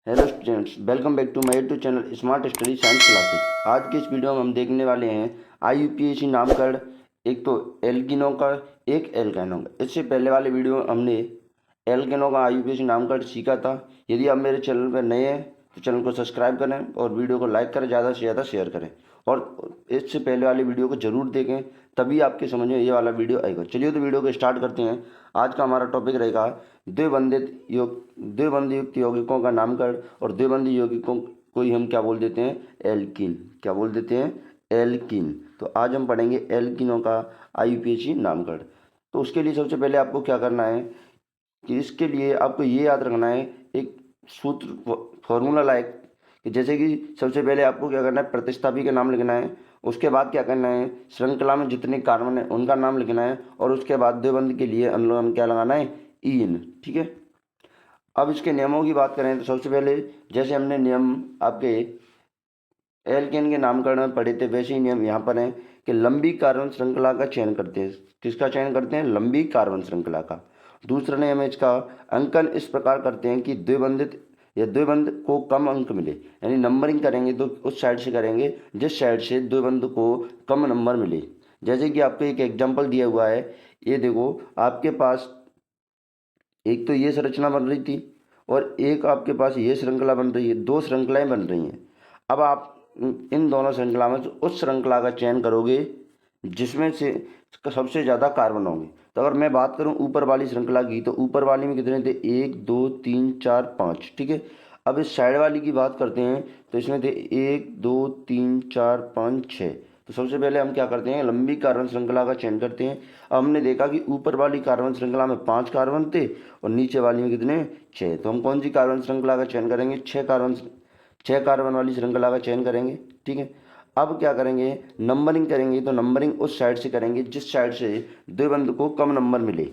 Hello students, welcome back to my YouTube channel smart study science classes. आज के इस video में हम देखने वाले हैं IUPAC नामकरण, एक तो एल्किनों का, एक एल्केनों का। इससे पहले वाले वीडियो में हमने एल्केनों का IUPAC नामकरण सीखा था। यदि आप मेरे चैनल पर नए हैं तो चैनल को सब्सक्राइब करें और वीडियो को लाइक करें, ज़्यादा से ज़्यादा शेयर करें और इससे पहले वाले वीडियो को ज़रूर देखें, तभी आपके समझ में ये वाला वीडियो आएगा। चलिए तो वीडियो को स्टार्ट करते हैं। आज का हमारा टॉपिक रहेगा द्विबंध युक्त यौगिकों का नामकरण। और द्विबंध यौगिकों को ही हम क्या बोल देते हैं? एल्कीन। क्या बोल देते हैं? एल्कीन। तो आज हम पढ़ेंगे एल्कीनों का IUPAC नामकरण। तो उसके लिए सबसे पहले आपको क्या करना है कि इसके लिए आपको ये याद रखना है, एक सूत्र फॉर्मूला लाइक कि जैसे कि सबसे पहले आपको क्या करना है, प्रतिस्थापी का नाम लिखना है। उसके बाद क्या करना है, श्रृंखला में जितने कार्बन है उनका नाम लिखना है। और उसके बाद द्विबंध के लिए हम क्या लगाना है? ईन। ठीक है। अब इसके नियमों की बात करें तो सबसे पहले जैसे हमने नियम आपके एल्केन के नामकरण में पढ़े थे, वैसे ही नियम यहाँ पर हैं कि लंबी कार्बन श्रृंखला का चयन करते हैं। किसका चयन करते हैं? लंबी कार्बन श्रृंखला का। दूसरा नियम है इसका, अंकन इस प्रकार करते हैं कि द्विबंधित या द्विबंध को कम अंक मिले। यानी नंबरिंग करेंगे तो उस साइड से करेंगे जिस साइड से द्विबंध को कम नंबर मिले। जैसे कि आपको एक एग्जाम्पल दिया हुआ है, ये देखो, आपके पास एक तो ये संरचना बन रही थी और एक आपके पास ये श्रृंखला बन रही है, दो श्रृंखलाएं बन रही हैं। अब आप इन दोनों श्रृंखला में से उस श्रृंखला का चयन करोगे जिसमें से सबसे ज़्यादा कार्बन होंगे। तो अगर मैं बात करूं ऊपर वाली श्रृंखला की, तो ऊपर वाली में कितने थे? 1 2 3 4 5। ठीक है। अब इस साइड वाली की बात करते हैं तो इसमें थे 1 2 3 4 5 6। तो सबसे पहले हम क्या करते हैं, लंबी कार्बन श्रृंखला का चयन करते हैं। अब हमने देखा कि ऊपर वाली कार्बन श्रृंखला में 5 कार्बन थे और नीचे वाली में कितने? 6। तो हम कौन सी कार्बन श्रृंखला का चयन करेंगे? 6 कार्बन वाली श्रृंखला का चयन करेंगे। ठीक है। अब क्या करेंगे, नंबरिंग करेंगे। तो नंबरिंग उस साइड से करेंगे जिस साइड से द्विबंध को कम नंबर मिले।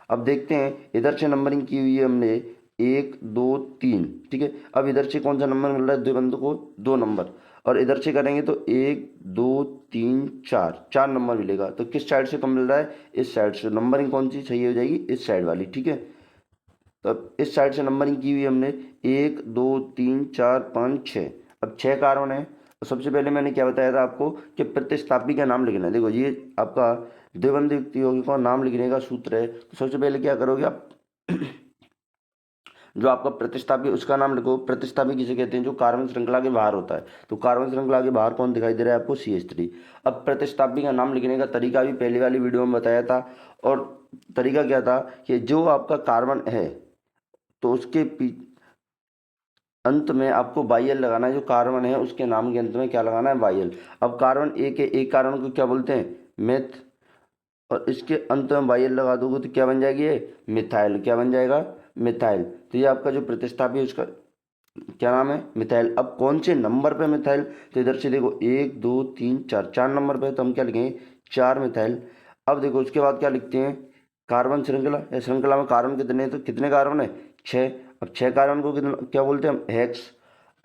अब देखते हैं, इधर से नंबरिंग की हुई है हमने 1 2 3। ठीक है। अब इधर से कौन सा नंबर मिल रहा है द्विबंध को? 2 नंबर। और इधर से करेंगे तो 1 2 3 4 नंबर मिलेगा। तो किस साइड से कम मिल रहा है? इस साइड से। नंबरिंग कौन सी सही हो जाएगी? इस साइड वाली। ठीक है। तो अब इस साइड से नंबरिंग की हुई हमने 1 2 3 4 5 6। अब 6 कार्बन है। तो सबसे पहले मैंने क्या बताया था आपको कि प्रतिस्थापी का नाम लिखना है। देखो, ये आपका द्विबंध युक्त यौगिकों का नाम लिखने का सूत्र है। तो सबसे पहले क्या करोगे आप जो आपका प्रतिस्थापी उसका नाम लिखो। प्रतिस्थापी किसे कहते हैं? जो कार्बन श्रृंखला के बाहर होता है। तो कार्बन श्रृंखला के बाहर कौन दिखाई दे रहा है आपको? CH3। अब प्रतिस्थापी का नाम लिखने का तरीका भी पहले वाली वीडियो में बताया था। और तरीका क्या था कि जो आपका कार्बन है तो उसके अंत में आपको YL लगाना है। जो कार्बन है उसके नाम के अंत में क्या लगाना है? YL। अब कार्बन एक कार्बन को क्या बोलते हैं? मेथ। और इसके अंत में YL लगा दोगे तो क्या बन जाएगी? ये मिथाइल। क्या बन जाएगा? मिथाइल। तो ये आपका जो प्रतिस्थापी है उसका क्या नाम है? मिथाइल। अब कौन से नंबर पे मिथाइल? तो इधर से देखो 1 2 3 4 नंबर पे, तो हम क्या लिखेंगे? 4 मिथाइल। अब देखो उसके बाद क्या लिखते हैं, कार्बन श्रृंखला या श्रृंखला में कार्बन कितने हैं? तो कितने कार्बन है? 6। अब 6 कार्बन को कितना क्या बोलते हैं हम? हेक्स।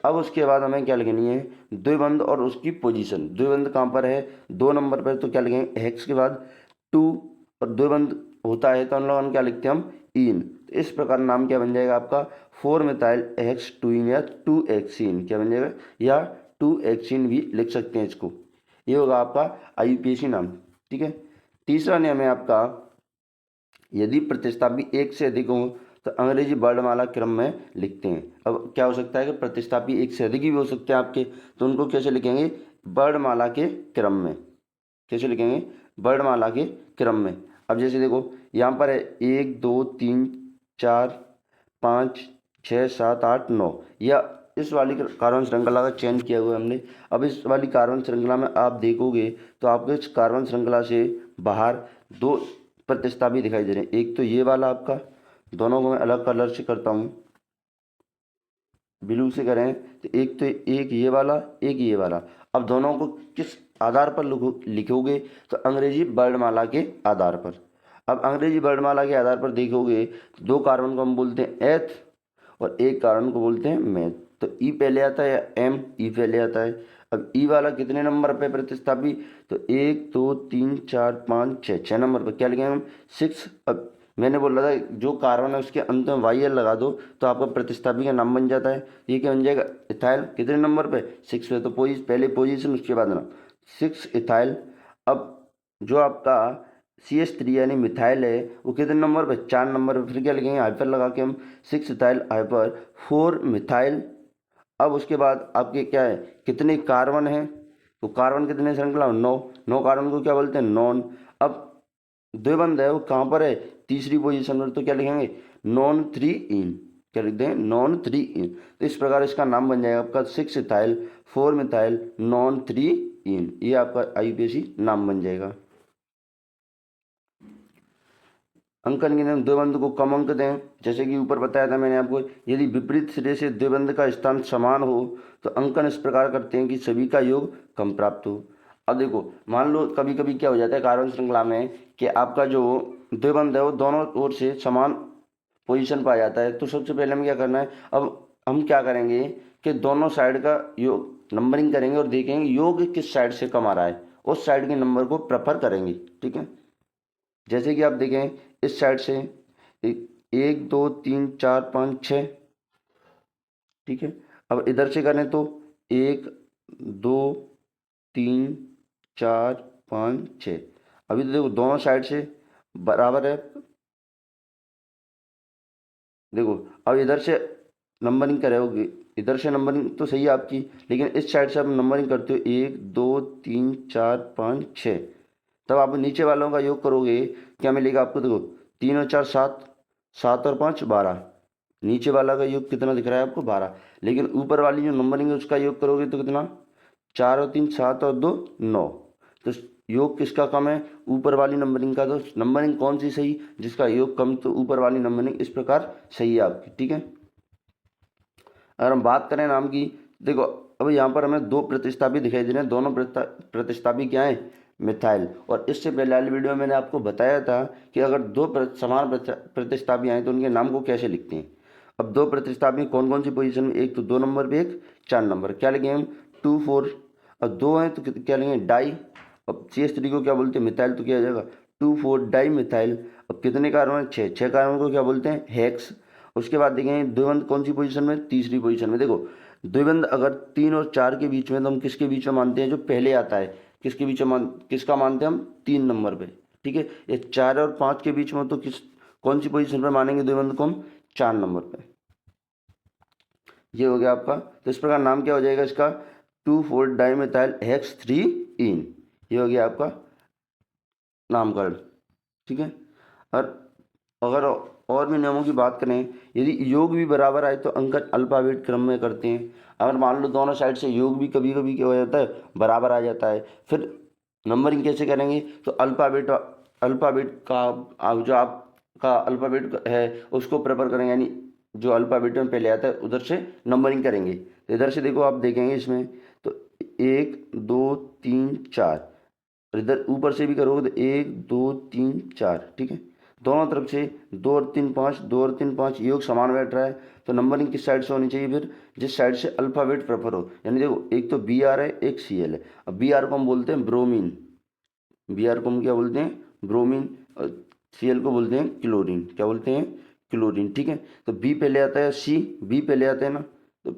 अब उसके बाद हमें क्या लिखनी है? द्विबंध और उसकी पोजीशन। द्विबंध कहाँ पर है? 2 नंबर पर। तो क्या लिखेंगे? हेक्स के बाद 2। और द्विबंध होता है तो हम लोग क्या लिखते हैं? हम ईन। तो इस प्रकार नाम क्या बन जाएगा आपका? 4 मिथाइल हेक्स टूइन या 2 एक्सीन। क्या बन जाएगा? या 2 एक्सीन भी लिख सकते हैं इसको। ये होगा आपका IUPAC नाम। ठीक है। तीसरा नियम है आपका, यदि प्रतिस्थापी एक से अधिक हो तो अंग्रेजी वर्णमाला क्रम में लिखते हैं। अब क्या हो सकता है कि प्रतिस्थापी एक से अधिक भी हो सकते हैं आपके, तो उनको कैसे लिखेंगे? वर्णमाला के क्रम में। कैसे लिखेंगे? वर्णमाला के क्रम में। अब जैसे देखो यहाँ पर है 1 2 3 4 5 6 7 8 9, या इस वाली कार्बन श्रृंखला का चयन किया हुआ है हमने। अब इस वाली कार्बन श्रृंखला में आप देखोगे तो आपको इस कार्बन श्रृंखला से बाहर 2 प्रतिस्थापी दिखाई दे रहे हैं। एक तो ये वाला आपका, दोनों को मैं अलग कलर से करता हूँ, ब्लू से करें तो एक तो एक ये वाला, एक ये वाला। अब दोनों को किस आधार पर लिखोगे? तो अंग्रेजी वर्णमाला के आधार पर। अब अंग्रेजी वर्णमाला के आधार पर देखोगे तो 2 कार्बन को हम बोलते हैं एथ और एक कार्बन को बोलते हैं मैथ। तो ई पहले आता है या एम? ई पहले आता है। अब ई वाला कितने नंबर पे प्रतिस्थापी? तो 1 2 3 4 5 6 नंबर पर। क्या लिखेंगे हम? 6। अब मैंने बोला था जो कार्बन है उसके अंत में वाई एल लगा दो तो आपका प्रतिस्थापी का नाम बन जाता है। ये क्या बन जाएगा, इथाइल। कितने नंबर पे, 6 पे। तो पहले पोजीशन उसके बाद नाम, 6 इथाइल। अब जो आपका CH3 यानी मिथाइल है वो कितने नंबर पे, 4 नंबर पे। फिर क्या लिखेंगे, हाइपर लगा के हम 6 इथाइल हाइपर 4 मिथाइल। अब उसके बाद आपके क्या है, कितने कार्बन हैं, तो कार्बन कितने श्रृंखला, 9। 9 कार्बन को क्या बोलते हैं, नॉन। अब द्विबंध है वो कहाँ पर है, तीसरी पोजीशन पर। तो क्या लिखेंगे, नॉन 3 इन। क्या लिखते हैं, नॉन 3 इन। तो इस प्रकार इसका नाम बन जाएगा आपका 6 इथाइल 4 मिथाइल नॉन 3 इन। ये आपका IUPAC नाम बन जाएगा। अंकन के नियम, द्विबंध को कम अंक दें। जैसे कि ऊपर बताया था मैंने आपको, यदि विपरीत सिरे से द्विबंध का स्थान समान हो तो अंकन इस प्रकार करते हैं कि सभी का योग कम प्राप्त हो। अब देखो, मान लो कभी कभी क्या हो जाता है कार्बन श्रृंखला में कि आपका जो द्विबंध है वो दोनों ओर से समान पोजीशन पर आ जाता है। तो सबसे पहले हम क्या करना है, अब हम क्या करेंगे कि दोनों साइड का योग नंबरिंग करेंगे और देखेंगे योग किस साइड से कम आ रहा है, उस साइड के नंबर को प्रेफर करेंगे। ठीक है, जैसे कि आप देखें इस साइड से 1 2 3 4 5 6। ठीक है, अब इधर से करें तो 1 2 3 4 5 6। अभी तो देखो दोनों साइड से बराबर है। देखो अब इधर से नंबरिंग करोगे, इधर से नंबरिंग तो सही है आपकी, लेकिन इस साइड से आप नंबरिंग करते हो 1 2 3 4 5 6। तब आप नीचे वालों का योग करोगे, क्या मिलेगा आपको, देखो 3 और 4 7, 7 और 5 12। नीचे वाला का योग कितना दिख रहा है आपको, 12। लेकिन ऊपर वाली जो नंबरिंग है उसका योग करोगे तो कितना, 4 और 3 7 और 2 9। तो योग किसका कम है, ऊपर वाली नंबरिंग का। तो नंबरिंग कौन सी सही, जिसका योग कम, तो ऊपर वाली नंबरिंग इस प्रकार सही है आपकी। ठीक है, अगर हम बात करें नाम की, देखो अब यहाँ पर हमें 2 प्रतिस्थापी दिखाई दे रहे हैं। दोनों प्रतिस्थापी क्या है, मिथाइल। और इससे पहले वाली वीडियो में मैंने आपको बताया था कि अगर 2 समान प्रतिस्थापी आए तो उनके नाम को कैसे लिखते हैं। अब 2 प्रतिस्थापी कौन कौन सी पोजीशन में, एक तो 2 नंबर पे, एक 4 नंबर। क्या लिखेंगे हम, 2 4। अब 2 हैं तो क्या लिखेंगे, डाई। अब CH3 को क्या बोलते हैं, मिथाइल। तो क्या हो जाएगा 2 4 डाई मिथाइल। अब कितने कार्बन है, 6। 6 कार्बन को क्या बोलते हैं, हेक्स। उसके बाद देखेंगे द्विबंध कौन सी पोजीशन में, तीसरी पोजीशन में। देखो द्विबंध अगर 3 और 4 के बीच में, तो हम किसके बीच में मानते हैं, जो पहले आता है किसके बीच में किसका मानते हैं हम, 3 नंबर पे। ठीक है, ये 4 और 5 के बीच में तो कौन सी पोजीशन पर मानेंगे द्विबंध को हम, 4 नंबर पे। ये हो गया आपका। तो इस प्रकार नाम क्या हो जाएगा इसका, 2 4 डाइमिथाइल हेक्स 3 इन। ये हो गया आपका नामकरण। ठीक है, और अगर और भी नियमों की बात करें, यदि योग भी बराबर आए तो अंकन अल्फाबेट क्रम में करते हैं। अगर मान लो दोनों साइड से योग भी कभी कभी क्या हो जाता है, बराबर आ जाता है, फिर नंबरिंग कैसे करेंगे, तो अल्फाबेट अल्फाबेट का जो आपका अल्फाबेट है उसको प्रेफर करेंगे, यानी जो अल्फाबेट में पहले आता है उधर से नंबरिंग करेंगे। तो इधर से देखो आप देखेंगे इसमें तो 1 2 3 4, और इधर ऊपर से भी करोगे तो 1 2 3 4। ठीक है, दोनों तरफ से 2 और 3 5, 2 और 3 5, योग समान बैठ रहा है। तो नंबरिंग किस साइड से होनी चाहिए, फिर जिस साइड से अल्फाबेट प्रेफर हो। यानी देखो एक तो Br है, एक Cl है। अब Br को हम बोलते हैं ब्रोमीन, Br को हम क्या बोलते हैं, ब्रोमीन। और Cl को बोलते हैं क्लोरीन। क्या बोलते हैं, क्लोरीन। ठीक है, तो B पहले आता है, B पहले आता है ना। तो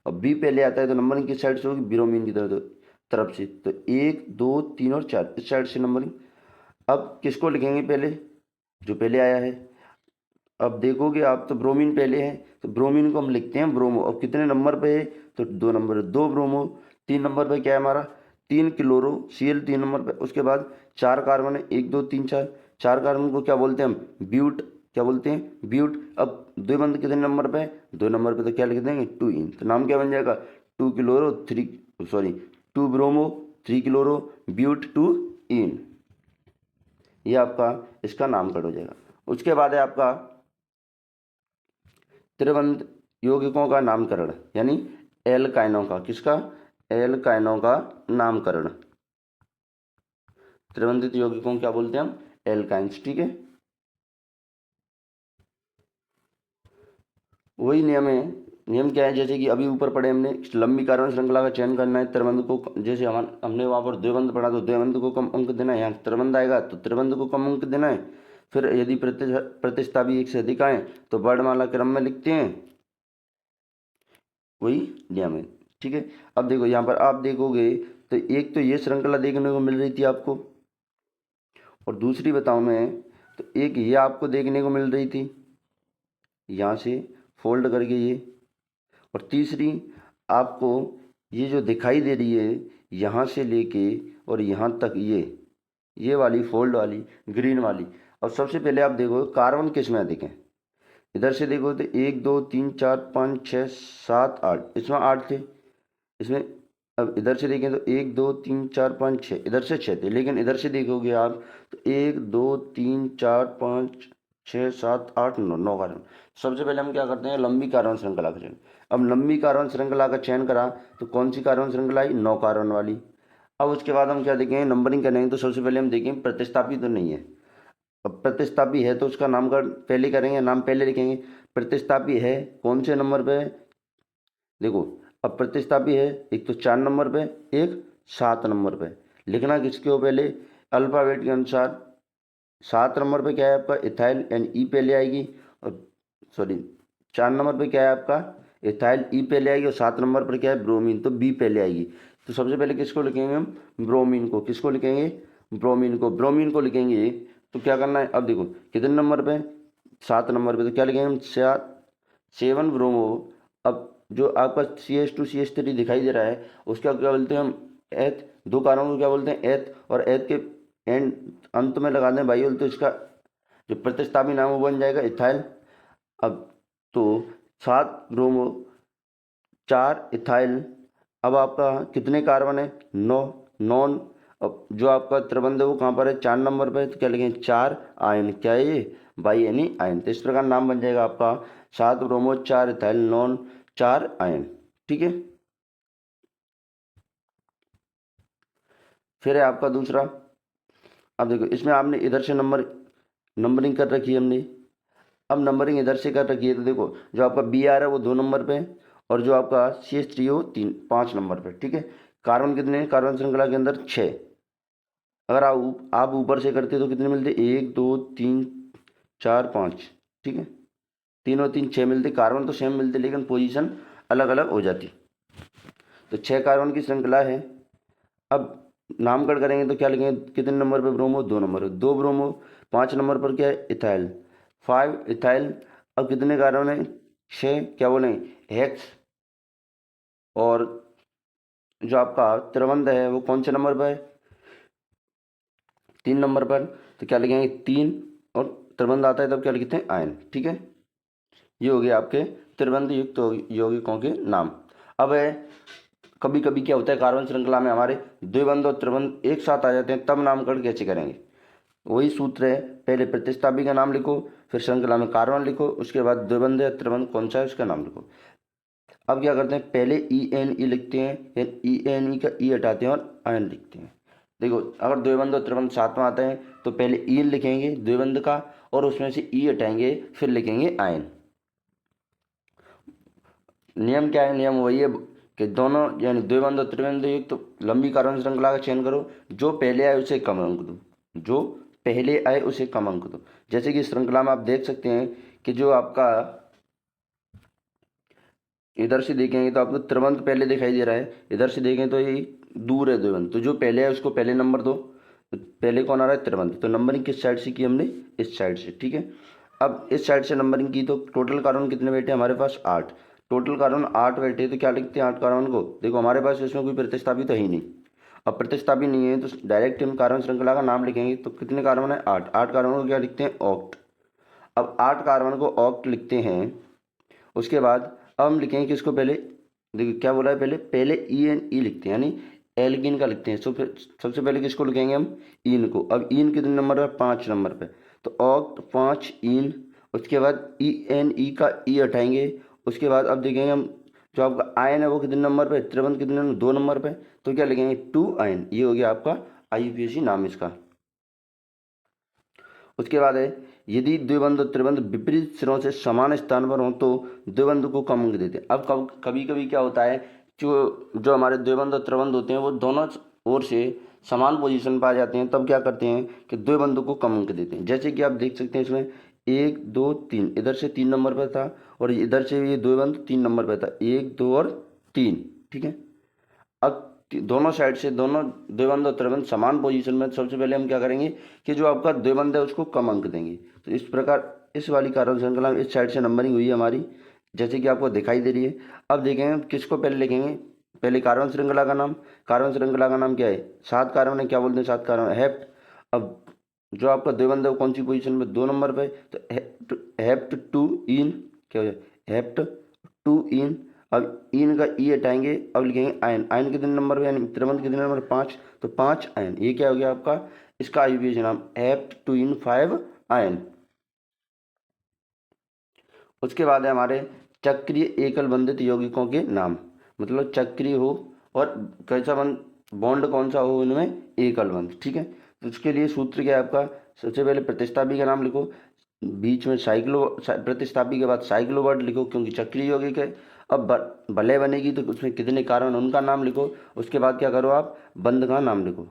अब B पहले आता है तो नंबरिंग किस साइड से होगी, ब्रोमीन की तरफ से। तो 1 2 3 और 4 इस साइड से नंबरिंग। अब किसको लिखेंगे पहले, जो पहले आया है। अब देखोगे आप तो ब्रोमीन पहले है, तो ब्रोमीन को हम लिखते हैं ब्रोमो। अब कितने नंबर पे है, तो 2 नंबर, 2 ब्रोमो। 3 नंबर पे क्या है हमारा, 3 क्लोरो, Cl 3 नंबर पे। उसके बाद 4 कार्बन है, 1 2 3 4। 4 कार्बन को क्या बोलते हैं हम, ब्यूट। क्या बोलते हैं, ब्यूट। अब द्विबंध कितने नंबर पे है, 2 नंबर पे। तो क्या लिख देंगे, 2 इन। तो नाम क्या बन जाएगा, 2 chloro 3, sorry 2 bromo 3 chloro but 2 ene. ये आपका इसका नामकरण हो जाएगा। उसके बाद है आपका त्रिबंध यौगिकों का नामकरण, यानी एल्काइनों का, किसका, एल्काइनों का नामकरण। त्रिबंधित यौगिकों क्या बोलते हैं हम, एल्काइंस। ठीक है, वही नियम है। नियम क्या है, जैसे कि अभी ऊपर पढ़े हमने, लंबी कार्बन श्रृंखला का चयन करना है। त्रिबंध को, जैसे हमने वहाँ पर द्विबंध पढ़ा तो द्विबंध को कम अंक देना है। यहाँ त्रिबंध आएगा तो त्रिबंध को कम अंक देना है। फिर यदि प्रतिस्थापी एक से अधिक आए तो वर्णमाला क्रम में लिखते हैं, वही नियम है। ठीक है, अब देखो यहाँ पर आप देखोगे तो एक तो ये श्रृंखला देखने को मिल रही थी आपको, और दूसरी बताऊँ मैं तो एक ये आपको देखने को मिल रही थी यहाँ से फोल्ड करके ये, और तीसरी आपको ये जो दिखाई दे रही है यहाँ से लेके और यहाँ तक ये वाली फोल्ड वाली ग्रीन वाली। और सबसे पहले आप देखो कार्बन किस में अधिक है, इधर से देखो तो 1 2 3 4 5 6 7 8, इसमें 8 थे इसमें। अब इधर से देखें तो 1 2 3 4 5 6, इधर से 6 थे, लेकिन इधर से देखोगे आप तो 1 2 3 4 5 6 7 8 9, 9 कार्बन। सबसे पहले हम क्या करते हैं, लंबी कार्बन श्रृंखला का चयन। अब लंबी कार्बन श्रृंखला का चयन करा तो कौन सी कार्बन श्रृंखला आई, 9 कार्बन वाली। अब उसके बाद हम क्या देखेंगे, नंबरिंग करेंगे तो सबसे पहले हम देखेंगे प्रतिस्थापी तो नहीं है। अब प्रतिस्थापी है तो उसका नामकरण पहले करेंगे, नाम पहले लिखेंगे। प्रतिस्थापी है कौन से नंबर पे, देखो अब प्रतिस्थापी है एक तो 4 नंबर पे, एक 7 नंबर पे। लिखना किसके हो पहले, अल्फ़ाबेट के अनुसार। 7 नंबर पे क्या है आपका इथाइल यानी ई पहले आएगी, और सॉरी 4 नंबर पे क्या है आपका इथाइल ई पहले आएगी, और 7 नंबर पर क्या है ब्रोमीन तो बी पहले आएगी। तो सबसे पहले किसको लिखेंगे हम, ब्रोमीन को। किसको लिखेंगे, ब्रोमीन को। ब्रोमीन को लिखेंगे तो क्या करना है, अब देखो कितने नंबर पे, 7 नंबर पे, तो क्या लिखेंगे हम 7 ब्रोमो। अब जो आपका CH2CH3 दिखाई दे रहा है उसका क्या बोलते हैं हम, एथ। दो कार्बन को क्या बोलते हैं, एथ, और एथ के एंड अंत में लगा दें बाई, तो इसका जो प्रतिस्थापी नाम वो बन जाएगा इथाइल। अब तो 7 ब्रोमो 4 इथाइल। अब आपका कितने कार्बन है, 9 नॉन। अब जो आपका त्रिबंध है वो कहाँ पर है, 4 नंबर पर है, तो क्या लिखेंगे 4 आयन। क्या है ये, बाई यानी आयन। तो इस प्रकार नाम बन जाएगा आपका 7 ब्रोमो 4 इथाइल नॉन 4 आयन। ठीक है, फिर है आपका दूसरा। अब देखो इसमें आपने इधर से नंबरिंग कर रखी है हमने। अब नंबरिंग इधर से कर रखी है तो देखो जो आपका Br है वो 2 नंबर पे है, और जो आपका CH3 हो 5 नंबर पे। ठीक है, कार्बन कितने हैं कार्बन श्रृंखला के अंदर 6। अगर आप ऊपर से करते तो कितने मिलते, 1 2 3 4 5। ठीक है, 3 और 3 6 मिलते, कार्बन तो सेम मिलते लेकिन पोजीशन अलग अलग हो जाती। तो 6 कार्बन की श्रृंखला है। अब नामकरण करेंगे तो क्या लिखेंगे, कितने नंबर पे ब्रोमो, 2 नंबर पे 2 ब्रोमो। 5 नंबर पर क्या है इथाइल, 5 इथाइल। अब कितने कार्बन है, 6। क्या बोले हेक्स। और जो आपका त्रिबंध है वो कौन से नंबर पर है, 3 नंबर पर। तो क्या लिखेंगे 3, और त्रिबंध आता है तब क्या लिखते हैं आयन। ठीक है, ये हो गया आपके त्रिबंध युक्त यौगिकों के नाम। अब है कभी कभी क्या होता है कार्बन श्रृंखला में हमारे द्विबंध और त्रिबंध एक साथ आ जाते हैं, तब नामकरण कैसे करेंगे। वही सूत्र है, पहले प्रतिस्थापी का नाम लिखो, फिर श्रृंखला में कार्बन लिखो, उसके बाद द्विबंध या त्रिबंध कौन सा है उसका नाम लिखो। अब क्या करते हैं, पहले ENE लिखते हैं, फिर ENE का ई हटाते हैं और आयन लिखते हैं। देखो अगर द्विबंध और त्रिबंध साथ में आते हैं तो पहले ई लिखेंगे द्विबंध का, और उसमें से ई हटाएंगे, फिर लिखेंगे आयन। नियम क्या है, नियम वही है कि दोनों यानी द्विबंध और त्रिबंध युक्त तो लंबी कार्बन श्रृंखला का चयन करो, जो पहले आए उसे कम अंक दो, जो पहले आए उसे कम अंक दो। जैसे कि श्रृंखला में आप देख सकते हैं कि जो आपका इधर से देखेंगे तो आपको त्रिबंध पहले दिखाई दे रहा है, इधर से देखें तो ये दूर है द्विबंध, तो जो पहले है उसको पहले नंबर दो। तो पहले कौन आ रहा है, त्रिबंध। तो नंबरिंग किस साइड से की हमने, इस साइड से। ठीक है, अब इस साइड से नंबरिंग की तो टोटल कार्बन कितने बैठे हमारे पास, 8। टोटल कार्बन 8 बैठे, तो क्या लिखते हैं 8 कार्बन को। देखो हमारे पास इसमें कोई प्रतिस्थापी तो है ही नहीं। अब प्रतिस्थापी नहीं है तो डायरेक्ट हम कार्बन श्रृंखला का नाम लिखेंगे। तो कितने कार्बन है, 8। 8 कार्बन को क्या लिखते हैं, ऑक्ट। अब 8 कार्बन को ऑक्ट लिखते हैं। उसके बाद अब हम लिखेंगे किसको, पहले देखिए क्या बोला है, पहले ENE लिखते हैं यानी एल्कीन का लिखते हैं। सबसे पहले किसको लिखेंगे हम, ईन को। अब ईन कितने नंबर पर, 5 नंबर पे, तो ऑक्ट 5 ईन। उसके बाद ENE का ई हटाएंगे। उसके बाद अब देखेंगे हम जो आपका आयन है वो कितने नंबर पे, त्रिबंध कितने नंबर, 2 नंबर पे, तो क्या लिखेंगे 2 आयन। ये हो गया आपका IUPAC नाम इसका। उसके बाद है यदि द्विबंध और त्रिबंध विपरीत सिरों से समान स्थान पर हो तो द्विबंध को कम अंक देते हैं। अब कभी कभी क्या होता है, जो हमारे द्विबंध और त्रिबंध होते हैं वो दोनों ओर से समान पोजीशन पर आ जाते हैं तब क्या करते हैं कि दो बंदों को कम अंक देते हैं। जैसे कि आप देख सकते हैं इसमें 1 2 3, इधर से 3 नंबर पर था और इधर से ये दो बंद 3 नंबर पर था, 1 2 और 3। ठीक है, अब दोनों साइड से दोनों द्वंद्व और त्रिबंध समान पोजीशन में, सबसे पहले हम क्या करेंगे कि जो आपका द्वंद्व है उसको कम अंक देंगे। तो इस प्रकार इस वाली कार्बन श्रृंखला में इस साइड से नंबरिंग हुई है हमारी, जैसे कि आपको दिखाई दे रही है। अब देखेंगे किसको पहले लिखेंगे। पहले कार्बन श्रृंखला का नाम, कार्बन श्रृंखला का नाम क्या है, 7 कार्बन है, क्या बोलते हैं 7 कार्बन, हेप्ट। अब जो आपका द्वंद्व है वो कौन सी पोजीशन में, 2 नंबर पे, तो हेप्ट टू इन, क्या हो जाए, हेप्ट टू इन। अब इन का ई हटाएंगे, अब लिखेंगे आयन। आयन कितने नंबर पे, यानी त्रिबंध कितने नंबर, 5, तो 5 आयन। ये क्या हो गया आपका, इसका आईयूपीएच नाम हेप्ट टू इन 5 आयन। उसके बाद है हमारे चक्रीय एकल बंधित यौगिकों के नाम, मतलब चक्रीय हो और कैसा बंध, बॉन्ड कौन सा हो इनमें, एकल बंध। ठीक है, तो उसके लिए सूत्र क्या है आपका, सबसे पहले प्रतिस्थापी का नाम लिखो, बीच में साइक्लो, प्रतिस्थापी के बाद साइक्लो वर्ड लिखो क्योंकि चक्रीय यौगिक है। अब वलय बनेगी तो उसमें कितने कार्बन उनका नाम लिखो। उसके बाद क्या करो आप, बंध का नाम लिखो।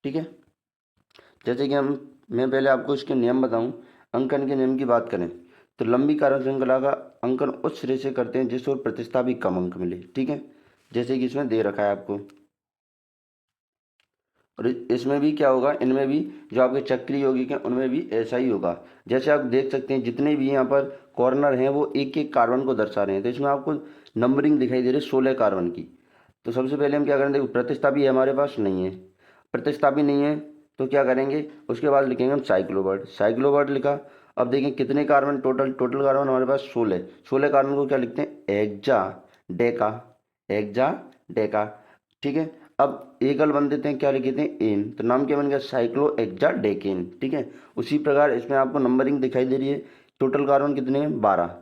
ठीक है, जैसे कि मैं पहले आपको इसके नियम बताऊं। अंकन के नियम की बात करें तो लंबी कार्बन श्रृंखला का अंकन उस सिरे से करते हैं जिस ओर प्रतिस्थापी कम अंक मिले। ठीक है, जैसे कि इसमें दे रखा है आपको, और इसमें भी क्या होगा, इनमें भी जो आपके चक्रीय यौगिक हैं उनमें भी ऐसा ही होगा। जैसे आप देख सकते हैं जितने भी यहाँ पर कॉर्नर हैं वो एक एक कार्बन को दर्शा रहे हैं, तो इसमें आपको नंबरिंग दिखाई दे रही है 16 कार्बन की। तो सबसे पहले हम क्या करेंगे, देखो प्रतिस्थापी हमारे पास नहीं है, प्रतिस्थापी नहीं है तो क्या करेंगे, उसके बाद लिखेंगे हम साइक्लोवर्ड। साइक्लोवर्ड लिखा। अब देखें कितने कार्बन, टोटल कार्बन हमारे पास 16। 16 कार्बन को क्या लिखते हैं, एक्जा डेका, एक्जा डेका। ठीक है, अब एकल बन देते हैं, क्या लिखते हैं, एन, तो नाम क्या बन गया, साइक्लो एक्जा डेकेन। ठीक है, उसी प्रकार इसमें आपको नंबरिंग दिखाई दे रही है। टोटल कार्बन कितने हैं, 12,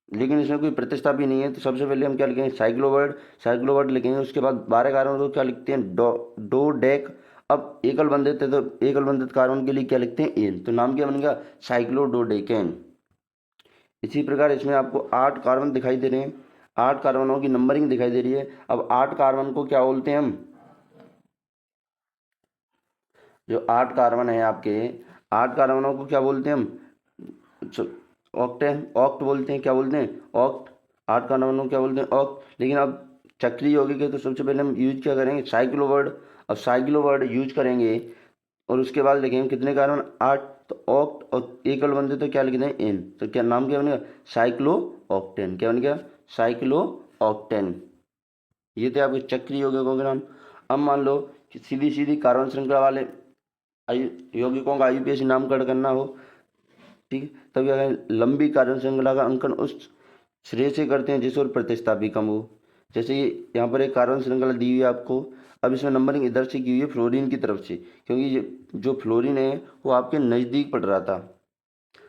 लेकिन इसमें कोई प्रतिस्थापी नहीं है, तो सबसे पहले हम क्या लिखेंगे, साइक्लोवर्ड। साइक्लोवर्ड लिखेंगे, उसके बाद 12 कार्बन को क्या लिखते हैं, डो डेक। अब एकल बंधित है तो एकल बंधित कार्बन के लिए क्या लिखते हैं, एन, तो नाम क्या बनेगा, साइक्लोडोडेकेन। इसी प्रकार इसमें आपको 8 कार्बन दिखाई दे रहे हैं, 8 कार्बनों की नंबरिंग दिखाई दे रही है। अब 8 कार्बन को क्या बोलते हैं हम, जो 8 कार्बन है आपके, 8 कार्बनों को क्या बोलते हैं हम, ऑक्टेन, ऑक्ट बोलते हैं, क्या बोलते हैं, ऑक्ट। 8 कार्बनों को क्या बोलते हैं, ऑक्ट। लेकिन अब चक्रीय यौगिक है तो सबसे पहले हम यूज क्या करेंगे, साइक्लोवर्ड। अब साइक्लोवर्ड यूज करेंगे और उसके बाद लिखेंगे कितने कार्बन, 8, तो ऑक्ट, और एकल बंधे तो क्या लिखते हैं, एन, तो क्या नाम क्या बनेगा, साइक्लो ऑक्टेन। क्या बन गया, साइक्लो ऑक्टेन। ये थे आपके चक्रीय यौगिकों के नाम। अब मान लो कि सीधी सीधी कार्बन श्रृंखला वाले यौगिकों का आईयूपीएसी नामकरण करना हो, ठीक है, तब क्या करें, लंबी कार्बन श्रृंखला का अंकन उस श्रेय से करते हैं जिस ओर प्रतिस्थापी कम हो। जैसे ये यहाँ पर एक कार्बन श्रृंखला दी हुई है आपको, अब इसमें नंबरिंग इधर से की हुई है फ्लोरीन की तरफ से, क्योंकि ये जो फ्लोरीन है वो आपके नज़दीक पड़ रहा था।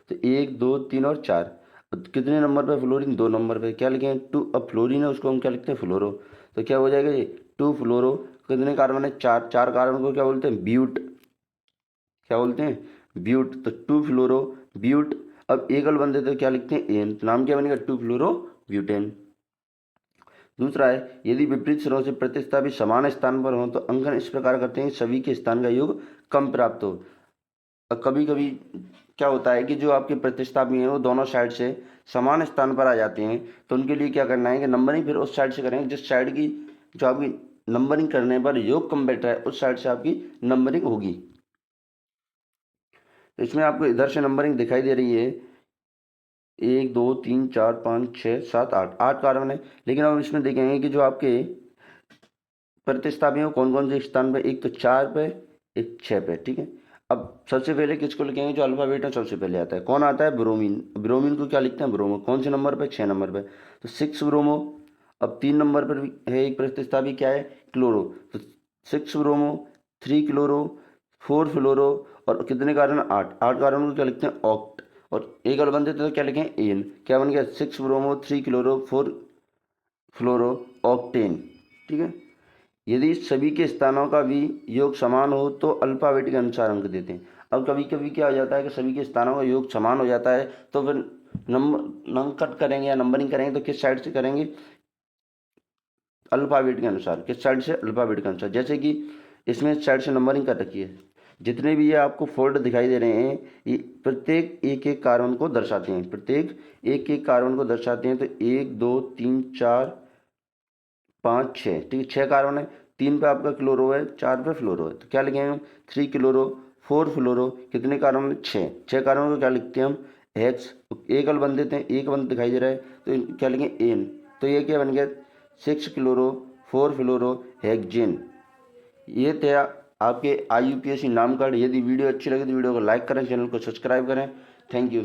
तो 1 2 3 और 4, कितने नंबर पर फ्लोरीन, 2 नंबर पर, क्या लिखें, 2। अब फ्लोरीन है उसको हम क्या लिखते हैं, फ्लोरो, तो क्या हो जाएगा ये 2 फ्लोरो। कितने कार्बन है, 4, 4 कार्बन को क्या बोलते हैं, ब्यूट, क्या बोलते हैं, ब्यूट, तो 2 फ्लोरो ब्यूट। अब एकल बंधे तो क्या लिखते हैं, एन, तो नाम क्या बनेगा, 2 फ्लोरो ब्यूटेन। दूसरा है, यदि विपरीत सिरों से प्रतिस्थापी समान स्थान पर हो तो अंकन इस प्रकार करते हैं सभी के स्थान का योग कम प्राप्त हो। कभी कभी क्या होता है कि जो आपके प्रतिस्थापी हैं वो दोनों साइड से समान स्थान पर आ जाते हैं, तो उनके लिए क्या करना है कि नंबरिंग फिर उस साइड से करेंगे जिस साइड की, जो आपकी नंबरिंग करने पर योग कम बैठ रहा है उस साइड से आपकी नंबरिंग होगी। तो इसमें आपको इधर से नंबरिंग दिखाई दे रही है, 1 2 3 4 5 6 7 8, 8 कार्बन है। लेकिन अब इसमें देखेंगे कि जो आपके प्रतिस्थापी हैं कौन कौन से स्थान पे, एक तो 4 पे, एक 6 पे। ठीक है, अब सबसे पहले किसको लिखेंगे, जो अल्फाबेट में सबसे पहले आता है, कौन आता है, ब्रोमीन। ब्रोमीन को क्या लिखते हैं, ब्रोमो, कौन से नंबर पे, 6 नंबर पे, तो 6 ब्रोमो। अब 3 नंबर पर भी है एक प्रतिस्थापी, क्या है, क्लोरो, तो 6 ब्रोमो, 3 क्लोरो, 4 फ्लोरो, और कितने कार्बन, 8, 8 कार्बन को क्या लिखते हैं, ऑक्ट। और एक और बनते तो क्या लिखें, एन, क्या बन गया, 6 ब्रोमो, 3 क्लोरो, 4 फ्लोरो ऑक्टेन। ठीक है, यदि सभी के स्थानों का भी योग समान हो तो अल्फाबेट के अनुसार अंक देते हैं। अब कभी कभी क्या हो जाता है कि सभी के स्थानों का योग समान हो जाता है तो फिर नंबर करेंगे या नंबरिंग करेंगे तो किस साइड से करेंगे, अल्फाबेट के अनुसार। किस साइड से, अल्फाबेट के अनुसार। जैसे कि इसमें साइड से नंबरिंग कर रखी है। जितने भी ये आपको फोल्ड दिखाई दे रहे हैं ये प्रत्येक एक एक कार्बन को दर्शाते हैं, प्रत्येक एक एक कार्बन को दर्शाते हैं। तो 1 2 3 4 5 6, ठीक है, 6 कार्बन है। 3 पे आपका क्लोरो है, 4 पे फ्लोरो है। तो क्या लिखेंगे हम? 3 क्लोरो 4 फ्लोरो। कितने कार्बन में? 6। 6 कार्बन को क्या लिखते हैं हम? हेक्स। एक अल बन देते हैं, एक बन दिखाई दे रहा है तो क्या लिखेंगे? एन। तो ये क्या बन गया? 6 क्लोरो 4 फ्लोरो हेक्सेन। ये थे आपके IUPAC नाम कार्ड। यदि वीडियो अच्छी लगे तो वीडियो को लाइक करें, चैनल को सब्सक्राइब करें। Thank you.